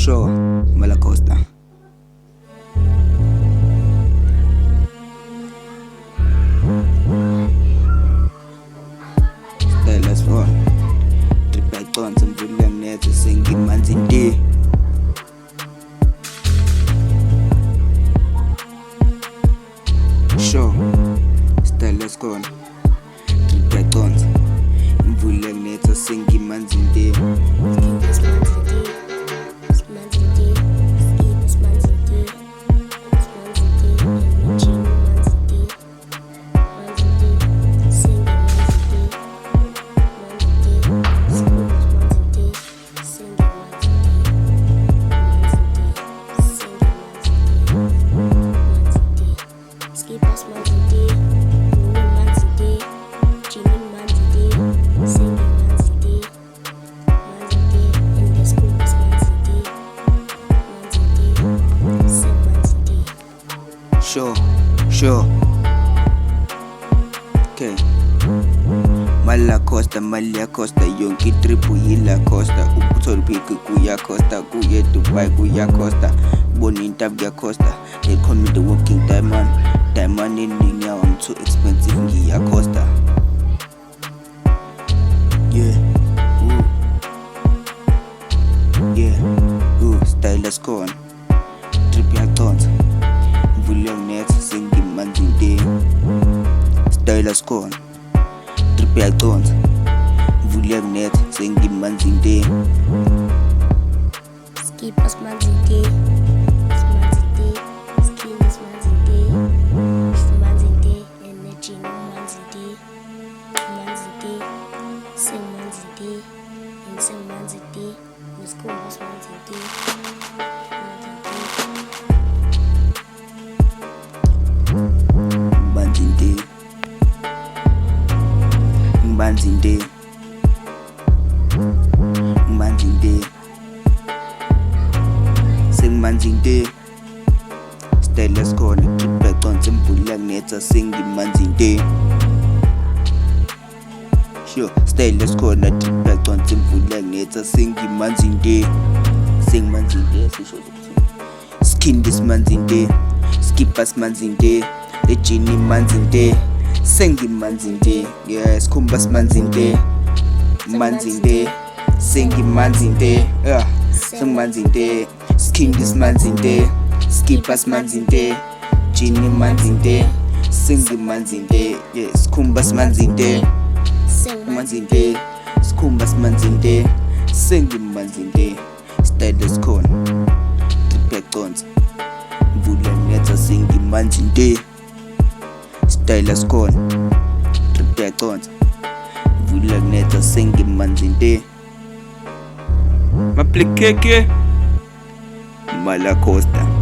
Sure, Malacosta. Style as well. Trip back on some brilliant nets, singing man's in day. Sure, style as gone. Trip back on some brilliant nets, singing man's in day. Sure. Okay. Malacosta, Malia Costa, yonke tripu yila Costa. Ukuthola ubhiki kuya Costa, kuye Dubai kuya Costa. Bonita kuya Costa. They call me the walking diamond. Diamond in Ninya, I'm too expensive ngiya Costa. Yeah. Ooh. Yeah. Ooh, stylist gone. Trip ya tons. William Nets singing man's day. Stylist gone. Trip ya tons. William Nets singing man's day. Skip us man's day. Man's day. Skin is man's day. Man's day. Energy no man's day. Man's day. Sing man's day. And sing man's day. Let's go was man's day. Man's day. Sing man's day. Stylist gone. Trip back on some brilliant nets, singing man's day. Sure, stylist gone. Trip back on some brilliant nets, singing man's day. Sing man's day. Skin this man's day. Skip us man's day. The genie man's day. Singing man's day. Yes, kumbas man's day. Man's day. Singing man's day. Sing man's day. Skin this man's day. Skip us man's day. Genie man's day. Singing man's day. Yes, kumbas man's day. Man's day. Kumbas man's day. Singing man's day. Stylist gone. Trip guns. William Nets singing man's day. Stylist gone. Trip guns. William Nets singing man's day. Maplikeke Malacosta.